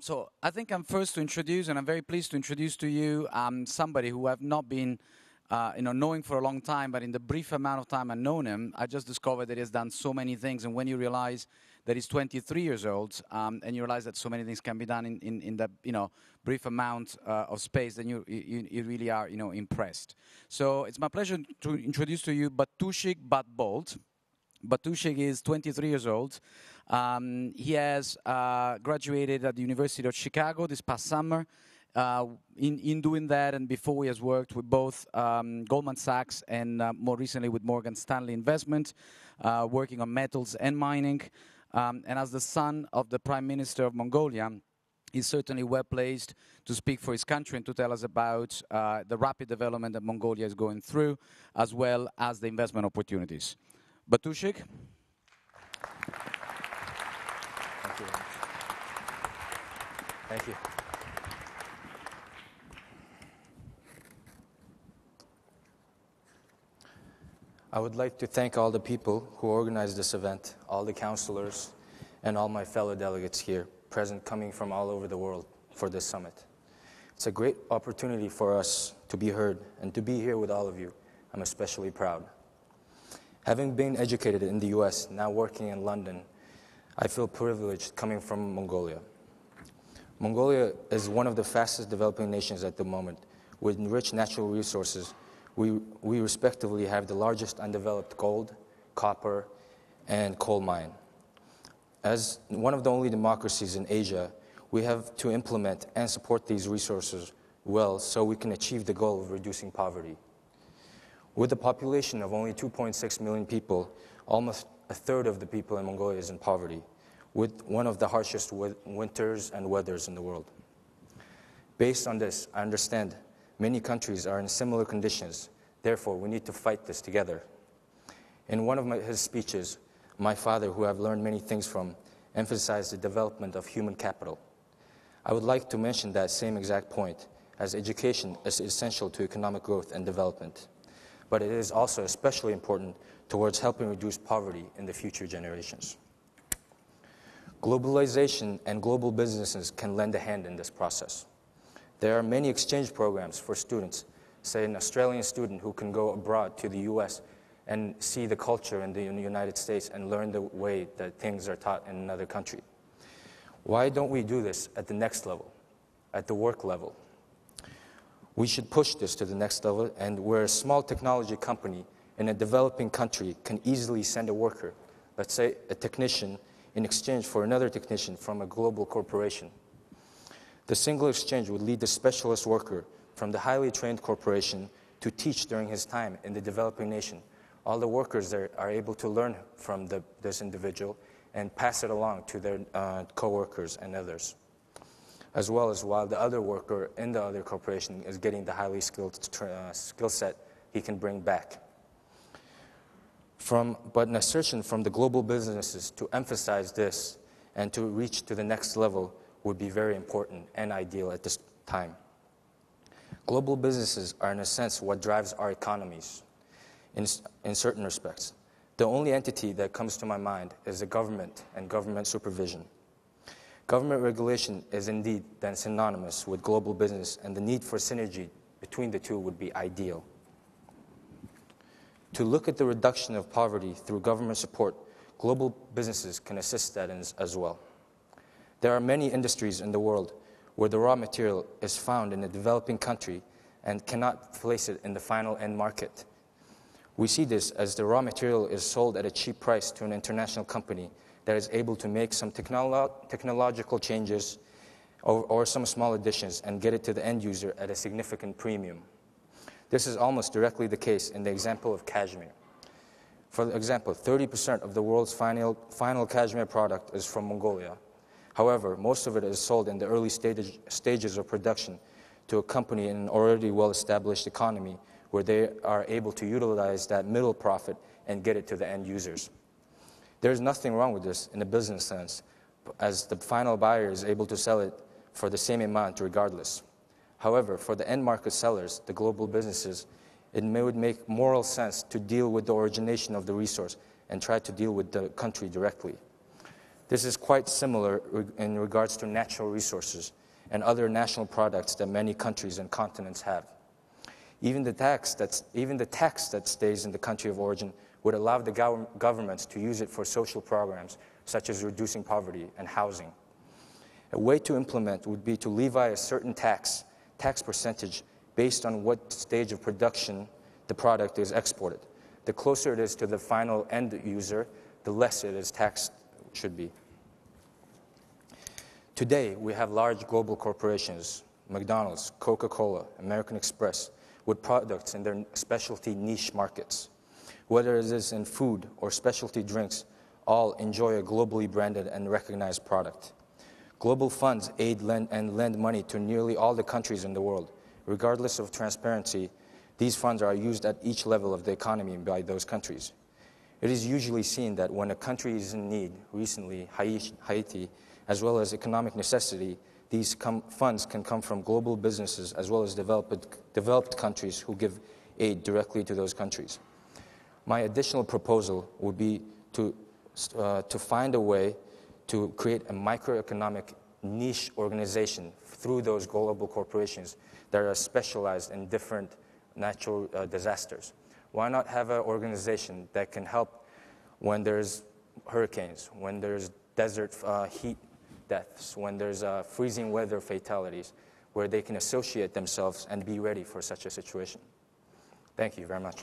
So I think I'm first to introduce, and I'm very pleased to introduce to you somebody who I've not been knowing for a long time, but in the brief amount of time I've known him, I just discovered that he has done so many things. And when you realize that he's 23 years old, and you realize that so many things can be done in that brief amount of space, then you really are impressed. So it's my pleasure to introduce to you Battushig Batbold. Battushig is 23 years old. He has graduated at the University of Chicago this past summer. In doing that, and before, he has worked with both Goldman Sachs and more recently with Morgan Stanley Investment, working on metals and mining. And as the son of the Prime Minister of Mongolia, he's certainly well placed to speak for his country and to tell us about the rapid development that Mongolia is going through, as well as the investment opportunities. Battushig. Thank you. Thank you. I would like to thank all the people who organized this event, all the counselors, and all my fellow delegates here, present coming from all over the world for this summit. It's a great opportunity for us to be heard and to be here with all of you. I'm especially proud. Having been educated in the US, now working in London, I feel privileged coming from Mongolia. Mongolia is one of the fastest developing nations at the moment. With rich natural resources, we respectively have the largest undeveloped gold, copper, and coal mine. As one of the only democracies in Asia, we have to implement and support these resources well so we can achieve the goal of reducing poverty. With a population of only 2.6 million people, almost a third of the people in Mongolia is in poverty, with one of the harshest winters and weathers in the world. Based on this, I understand many countries are in similar conditions. Therefore, we need to fight this together. In one of his speeches, my father, who I've learned many things from, emphasized the development of human capital. I would like to mention that same exact point, as education is essential to economic growth and development. But it is also especially important towards helping reduce poverty in the future generations. Globalization and global businesses can lend a hand in this process. There are many exchange programs for students, say an Australian student who can go abroad to the US and see the culture in the United States and learn the way that things are taught in another country. Why don't we do this at the next level, at the work level? We should push this to the next level, and where a small technology company in a developing country can easily send a worker, let's say a technician, in exchange for another technician from a global corporation. The single exchange would lead the specialist worker from the highly trained corporation to teach during his time in the developing nation. All the workers there are able to learn from this individual and pass it along to their co-workers and others, as well as while the other worker in the other corporation is getting the highly skilled skill set he can bring back. But an assertion from the global businesses to emphasize this and to reach to the next level would be very important and ideal at this time. Global businesses are, in a sense, what drives our economies in certain respects. The only entity that comes to my mind is the government and government supervision. Government regulation is indeed then synonymous with global business, and the need for synergy between the two would be ideal. To look at the reduction of poverty through government support, global businesses can assist that as well. There are many industries in the world where the raw material is found in a developing country and cannot place it in the final end market. We see this as the raw material is sold at a cheap price to an international company that is able to make some technological changes or some small additions and get it to the end user at a significant premium. This is almost directly the case in the example of cashmere. For example, 30% of the world's final cashmere product is from Mongolia. However, most of it is sold in the early stages of production to a company in an already well-established economy where they are able to utilize that middle profit and get it to the end users. There's nothing wrong with this in a business sense, as the final buyer is able to sell it for the same amount regardless. However, for the end market sellers, the global businesses, would make moral sense to deal with the origination of the resource and try to deal with the country directly. This is quite similar in regards to natural resources and other national products that many countries and continents have. Even the tax that stays in the country of origin would allow the governments to use it for social programs such as reducing poverty and housing. A way to implement would be to levy a certain tax percentage based on what stage of production the product is exported. The closer it is to the final end user, the less it is taxed should be. Today, we have large global corporations, McDonald's, Coca-Cola, American Express, with products in their specialty niche markets. Whether it is in food or specialty drinks, all enjoy a globally branded and recognized product. Global funds aid and lend money to nearly all the countries in the world. Regardless of transparency, these funds are used at each level of the economy by those countries. It is usually seen that when a country is in need, recently Haiti, as well as economic necessity, these funds can come from global businesses as well as developed countries who give aid directly to those countries. My additional proposal would be to find a way to create a microeconomic niche organization through those global corporations that are specialized in different natural disasters. Why not have an organization that can help when there's hurricanes, when there's desert heat deaths, when there's freezing weather fatalities, where they can associate themselves and be ready for such a situation? Thank you very much.